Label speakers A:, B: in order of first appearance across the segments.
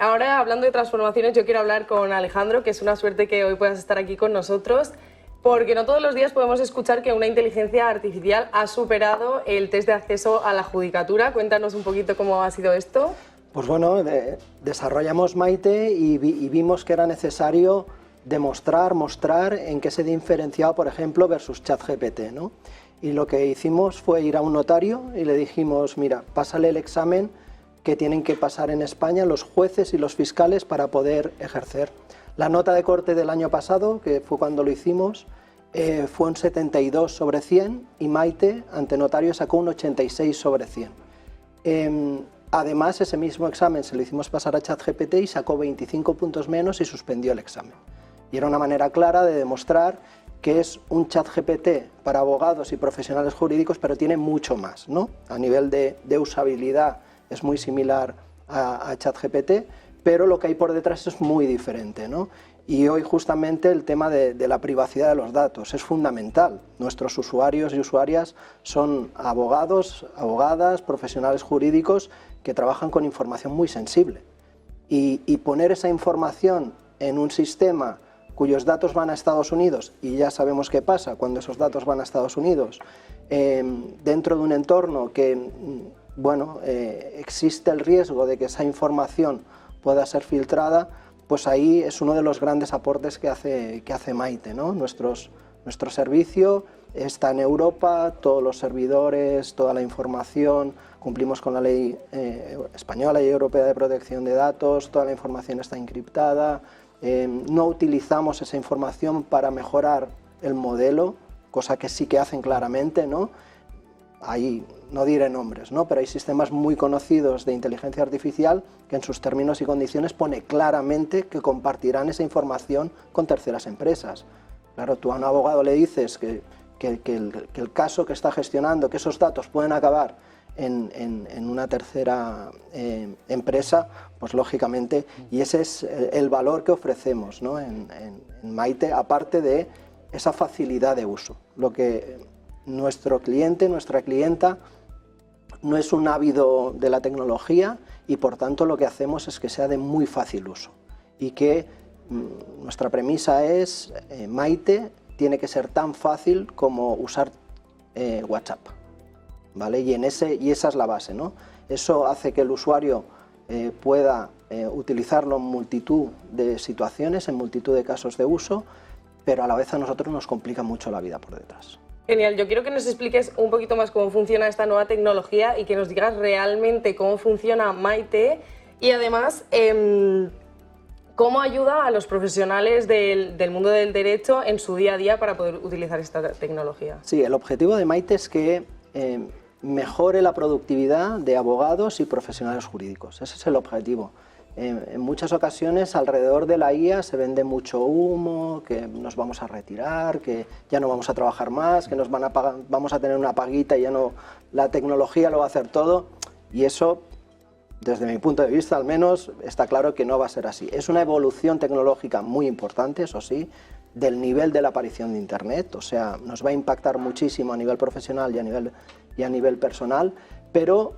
A: Ahora, hablando de transformaciones, yo quiero hablar con Alejandro, que es una suerte que hoy puedas estar aquí con nosotros, porque no todos los días podemos escuchar que una inteligencia artificial ha superado el test de acceso a la judicatura. Cuéntanos un poquito cómo ha sido esto.
B: Pues bueno, desarrollamos Maite y vimos que era necesario mostrar en qué se diferenciaba, por ejemplo, versus ChatGPT, ¿no? Y lo que hicimos fue ir a un notario y le dijimos, mira, pásale el examen que tienen que pasar en España los jueces y los fiscales para poder ejercer. La nota de corte del año pasado, que fue cuando lo hicimos, fue un 72 sobre 100 y Maite, ante notario, sacó un 86 sobre 100. Además, ese mismo examen se lo hicimos pasar a ChatGPT y sacó 25 puntos menos y suspendió el examen. Y era una manera clara de demostrar que es un ChatGPT para abogados y profesionales jurídicos, pero tiene mucho más, ¿no? A nivel de usabilidad es muy similar a ChatGPT, pero lo que hay por detrás es muy diferente, ¿no? Y hoy justamente el tema de la privacidad de los datos es fundamental. Nuestros usuarios y usuarias son abogados, abogadas, profesionales jurídicos que trabajan con información muy sensible. Y poner esa información en un sistema cuyos datos van a Estados Unidos, y ya sabemos qué pasa cuando esos datos van a Estados Unidos, dentro de un entorno que, bueno, existe el riesgo de que esa información pueda ser filtrada, pues ahí es uno de los grandes aportes que hace Maite, ¿no? Nuestro servicio está en Europa, todos los servidores, toda la información, cumplimos con la ley española y europea de protección de datos, toda la información está encriptada, no utilizamos esa información para mejorar el modelo, cosa que sí que hacen claramente, ¿no? Ahí no diré nombres, ¿no? Pero hay sistemas muy conocidos de inteligencia artificial que en sus términos y condiciones pone claramente que compartirán esa información con terceras empresas. Claro, tú a un abogado le dices que el caso que está gestionando, que esos datos pueden acabar en una tercera empresa, pues lógicamente, y ese es el valor que ofrecemos, ¿no? en Maite, aparte de esa facilidad de uso. Lo que nuestro cliente, nuestra clienta, no es un ávido de la tecnología y por tanto lo que hacemos es que sea de muy fácil uso y que nuestra premisa es Maite tiene que ser tan fácil como usar WhatsApp, ¿vale? Y esa es la base, ¿no? Eso hace que el usuario pueda utilizarlo en multitud de situaciones, en multitud de casos de uso, pero a la vez a nosotros nos complica mucho la vida por detrás.
A: Genial, yo quiero que nos expliques un poquito más cómo funciona esta nueva tecnología y que nos digas realmente cómo funciona Maite y además cómo ayuda a los profesionales del mundo del derecho en su día a día para poder utilizar esta tecnología.
B: Sí, el objetivo de Maite es que mejore la productividad de abogados y profesionales jurídicos. Ese es el objetivo. En muchas ocasiones alrededor de la IA se vende mucho humo, que nos vamos a retirar, que ya no vamos a trabajar más, que vamos a tener una paguita y ya no, la tecnología lo va a hacer todo, y eso, desde mi punto de vista al menos, está claro que no va a ser así. Es una evolución tecnológica muy importante, eso sí, del nivel de la aparición de Internet, o sea, nos va a impactar muchísimo a nivel profesional y a nivel personal, pero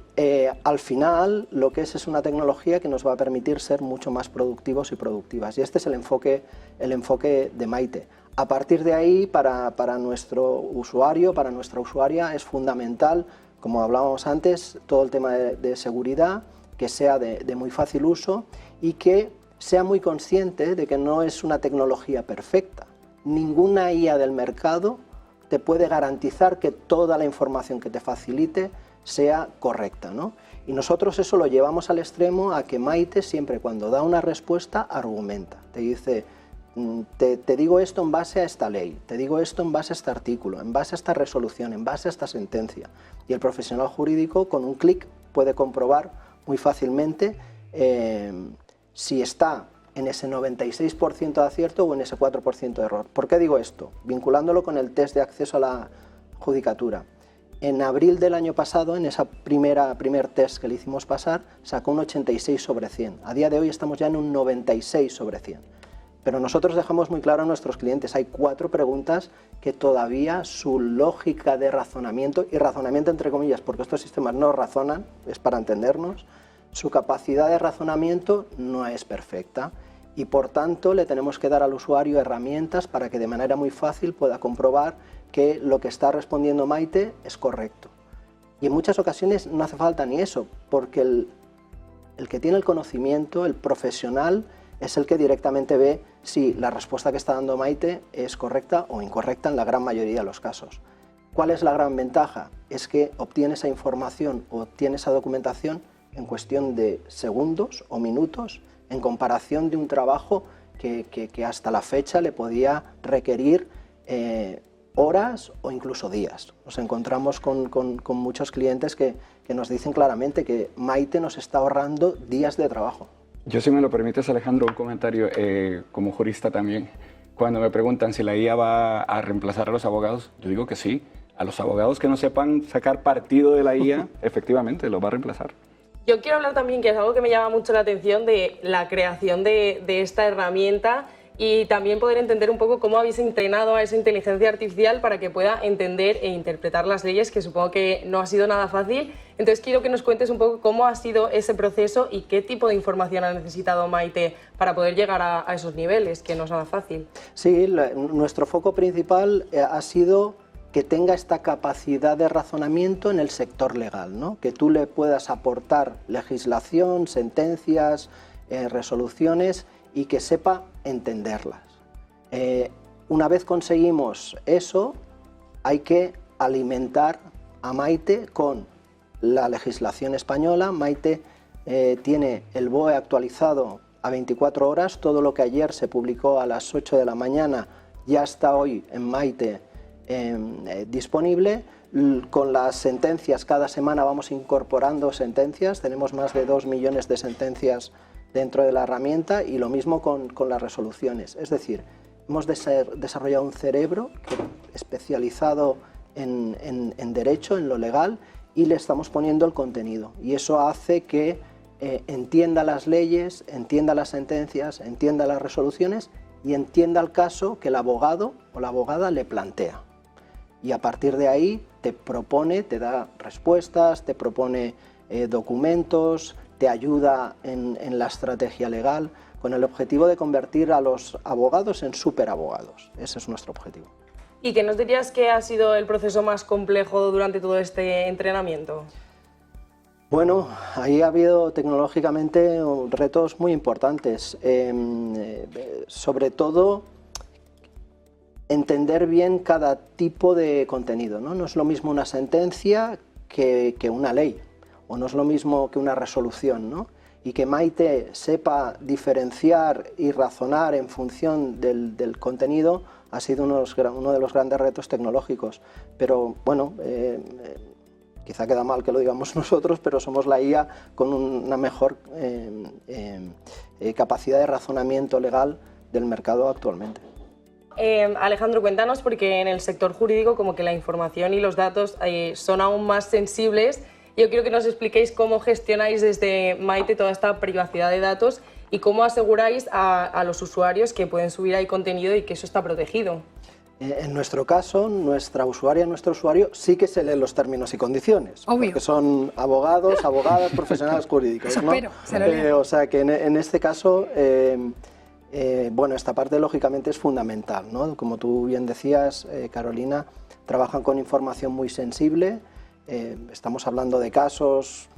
B: al final lo que es una tecnología que nos va a permitir ser mucho más productivos y productivas, y este es el enfoque de Maite. A partir de ahí, para nuestro usuario, para nuestra usuaria, es fundamental, como hablábamos antes, todo el tema de seguridad, que sea de muy fácil uso y que sea muy consciente de que no es una tecnología perfecta. Ninguna IA del mercado te puede garantizar que toda la información que te facilite sea correcta, ¿no? Y nosotros eso lo llevamos al extremo a que Maite siempre cuando da una respuesta argumenta, te dice te digo esto en base a esta ley, te digo esto en base a este artículo, en base a esta resolución, en base a esta sentencia, y el profesional jurídico con un clic puede comprobar muy fácilmente si está en ese 96% de acierto o en ese 4% de error. ¿Por qué digo esto? Vinculándolo con el test de acceso a la judicatura. En abril del año pasado, en ese primer test que le hicimos pasar, sacó un 86 sobre 100. A día de hoy estamos ya en un 96 sobre 100. Pero nosotros dejamos muy claro a nuestros clientes, hay 4 preguntas que todavía su lógica de razonamiento, y razonamiento entre comillas, porque estos sistemas no razonan, es para entendernos, su capacidad de razonamiento no es perfecta y por tanto le tenemos que dar al usuario herramientas para que de manera muy fácil pueda comprobar que lo que está respondiendo Maite es correcto. Y en muchas ocasiones no hace falta ni eso, porque el que tiene el conocimiento, el profesional, es el que directamente ve si la respuesta que está dando Maite es correcta o incorrecta en la gran mayoría de los casos. ¿Cuál es la gran ventaja? Es que obtiene esa información o obtiene esa documentación en cuestión de segundos o minutos, en comparación de un trabajo que hasta la fecha le podía requerir horas o incluso días. Nos encontramos con muchos clientes que nos dicen claramente que Maite nos está ahorrando días de trabajo.
C: Yo, si me lo permites, Alejandro, un comentario como jurista también. Cuando me preguntan si la IA va a reemplazar a los abogados, yo digo que sí. A los abogados que no sepan sacar partido de la IA, efectivamente, lo va a reemplazar.
A: Yo quiero hablar también, que es algo que me llama mucho la atención, de la creación de esta herramienta y también poder entender un poco cómo habéis entrenado a esa inteligencia artificial para que pueda entender e interpretar las leyes, que supongo que no ha sido nada fácil. Entonces quiero que nos cuentes un poco cómo ha sido ese proceso y qué tipo de información ha necesitado Maite para poder llegar a esos niveles, que no es nada fácil.
B: Sí, nuestro foco principal ha sido que tenga esta capacidad de razonamiento en el sector legal, ¿no? Que tú le puedas aportar legislación, sentencias, resoluciones y que sepa entenderlas. Una vez conseguimos eso, hay que alimentar a Maite con la legislación española. Maite tiene el BOE actualizado a 24 horas, todo lo que ayer se publicó a las 8 de la mañana ya está hoy en Maite disponible. Con las sentencias, cada semana vamos incorporando sentencias, tenemos más de 2 millones de sentencias dentro de la herramienta y lo mismo con las resoluciones. Es decir, hemos desarrollado un cerebro especializado en derecho, en lo legal, y le estamos poniendo el contenido. Y eso hace que entienda las leyes, entienda las sentencias, entienda las resoluciones y entienda el caso que el abogado o la abogada le plantea. Y a partir de ahí te propone, te da respuestas, te propone documentos, te ayuda en la estrategia legal, con el objetivo de convertir a los abogados en superabogados. Ese es nuestro objetivo.
A: ¿Y qué nos dirías que ha sido el proceso más complejo durante todo este entrenamiento?
B: Bueno, ahí ha habido tecnológicamente retos muy importantes, sobre todo entender bien cada tipo de contenido, ¿no? No es lo mismo una sentencia que una ley, o no es lo mismo que una resolución, ¿no? Y que Maite sepa diferenciar y razonar en función del contenido ha sido uno de los grandes retos tecnológicos. Pero bueno, quizá queda mal que lo digamos nosotros, pero somos la IA con una mejor capacidad de razonamiento legal del mercado actualmente.
A: Alejandro, cuéntanos, porque en el sector jurídico como que la información y los datos son aún más sensibles. Yo quiero que nos expliquéis cómo gestionáis desde Maite toda esta privacidad de datos y cómo aseguráis a los usuarios que pueden subir ahí contenido y que eso está protegido.
B: En nuestro caso, nuestra usuaria, nuestro usuario, sí que se leen los términos y condiciones.
D: Obvio.
B: Porque son abogados, abogadas, profesionales jurídicos, ¿no?
D: Pero, se lo leen.
B: O sea que en este caso, bueno, esta parte lógicamente es fundamental, ¿no? Como tú bien decías, Carolina, trabajan con información muy sensible. Estamos hablando de casos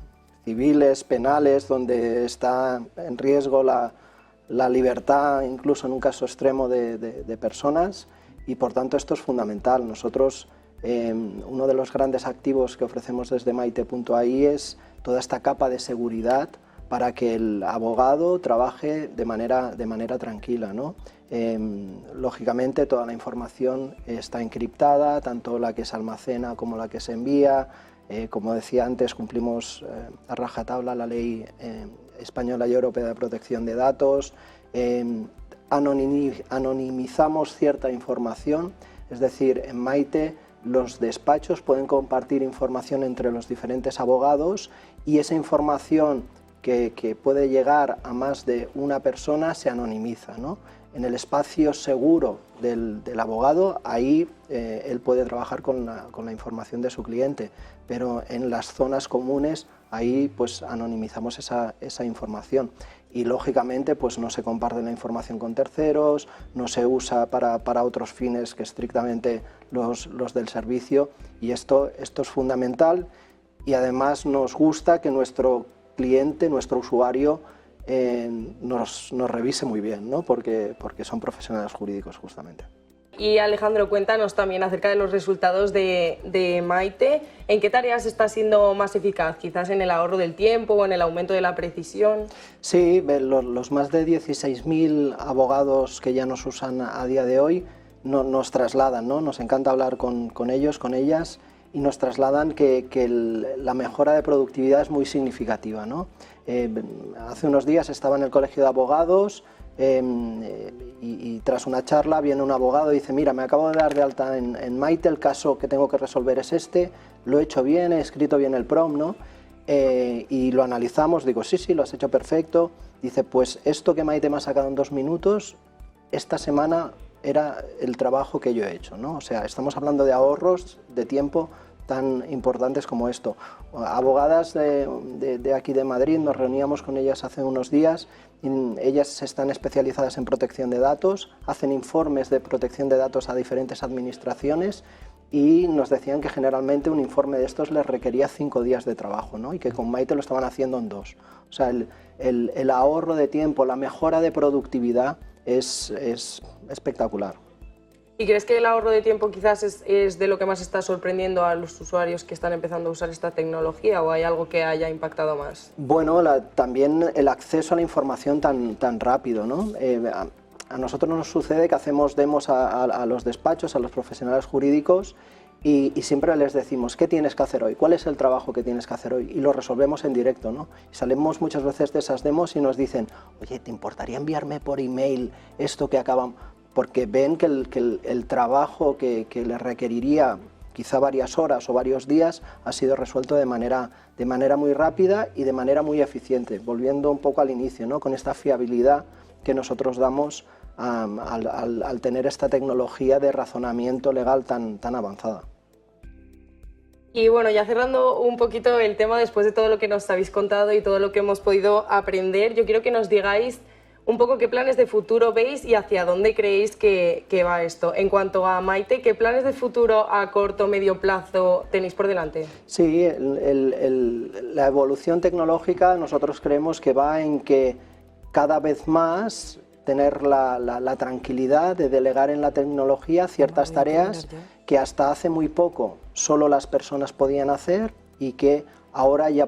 B: civiles, penales, donde está en riesgo la libertad, incluso en un caso extremo de personas, y por tanto esto es fundamental. Nosotros, uno de los grandes activos que ofrecemos desde Maite.ai es toda esta capa de seguridad para que el abogado trabaje de manera tranquila, ¿no? Lógicamente toda la información está encriptada, tanto la que se almacena como la que se envía. Como decía antes, cumplimos a rajatabla la ley española y europea de protección de datos. Anonimizamos cierta información, es decir, en Maite los despachos pueden compartir información entre los diferentes abogados y esa información que puede llegar a más de una persona se anonimiza, ¿no? En el espacio seguro del abogado, ahí él puede trabajar con la información de su cliente, pero en las zonas comunes ahí pues anonimizamos esa información. Y lógicamente pues no se comparte la información con terceros, no se usa para otros fines que estrictamente los del servicio, y esto es fundamental, y además nos gusta que nuestro cliente, nuestro usuario, nos revise muy bien, ¿no? porque son profesionales jurídicos justamente.
A: Y Alejandro, cuéntanos también acerca de los resultados de Maite. ¿En qué tareas está siendo más eficaz? ¿Quizás en el ahorro del tiempo o en el aumento de la precisión?
B: Sí, los más de 16.000 abogados que ya nos usan a día de hoy nos trasladan, ¿no? Nos encanta hablar con ellos, con ellas, y nos trasladan que la mejora de productividad es muy significativa, ¿no? Hace unos días estaba en el Colegio de Abogados y tras una charla viene un abogado y dice: mira, me acabo de dar de alta en Maite, el caso que tengo que resolver es este, lo he hecho bien, he escrito bien el prompt, ¿no? Y lo analizamos, digo, sí, lo has hecho perfecto. Dice, pues esto que Maite me ha sacado en 2 minutos, esta semana era el trabajo que yo he hecho, ¿no? O sea, estamos hablando de ahorros de tiempo tan importantes como esto. Abogadas de aquí de Madrid, nos reuníamos con ellas hace unos días, y ellas están especializadas en protección de datos, hacen informes de protección de datos a diferentes administraciones, y nos decían que generalmente un informe de estos les requería 5 días de trabajo, ¿no? Y que con Maite lo estaban haciendo en 2. O sea, el ahorro de tiempo, la mejora de productividad es espectacular.
A: ¿Y crees que el ahorro de tiempo quizás es de lo que más está sorprendiendo a los usuarios que están empezando a usar esta tecnología, o hay algo que haya impactado más?
B: Bueno, también el acceso a la información tan rápido, ¿no? A nosotros nos sucede que hacemos demos a los despachos, a los profesionales jurídicos, y siempre les decimos: ¿qué tienes que hacer hoy? ¿Cuál es el trabajo que tienes que hacer hoy? Y lo resolvemos en directo, ¿no? Y salimos muchas veces de esas demos y nos dicen: oye, ¿te importaría enviarme por email esto que acabamos? Porque ven que el trabajo que les requeriría quizá varias horas o varios días ha sido resuelto de manera muy rápida y de manera muy eficiente, volviendo un poco al inicio, ¿no? Con esta fiabilidad que nosotros damos al tener esta tecnología de razonamiento legal tan avanzada.
A: Y bueno, ya cerrando un poquito el tema, después de todo lo que nos habéis contado y todo lo que hemos podido aprender, yo quiero que nos digáis un poco qué planes de futuro veis y hacia dónde creéis que va esto. En cuanto a Maite, ¿qué planes de futuro a corto o medio plazo tenéis por delante?
B: Sí, la evolución tecnológica nosotros creemos que va en que cada vez más tener la tranquilidad de delegar en la tecnología ciertas tareas que hasta hace muy poco solo las personas podían hacer, y que ahora ya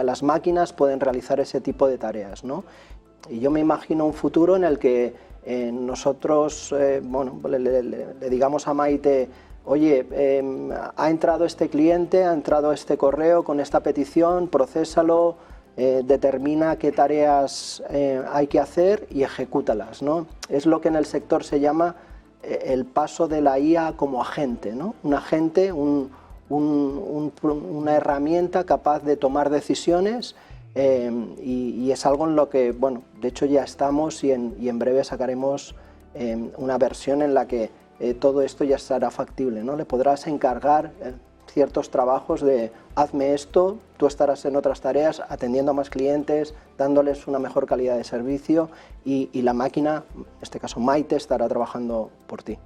B: las máquinas pueden realizar ese tipo de tareas, ¿no? Y yo me imagino un futuro en el que nosotros le digamos a Maite: oye, ha entrado este cliente, ha entrado este correo con esta petición, procésalo, determina qué tareas hay que hacer y ejecútalas, ¿no? Es lo que en el sector se llama el paso de la IA como agente, ¿no? Un agente, una herramienta capaz de tomar decisiones. Y es algo en lo que, bueno, de hecho ya estamos, y en breve sacaremos una versión en la que todo esto ya estará factible, ¿no? Le podrás encargar ciertos trabajos de: hazme esto, tú estarás en otras tareas atendiendo a más clientes, dándoles una mejor calidad de servicio, y la máquina, en este caso Maite, estará trabajando por ti.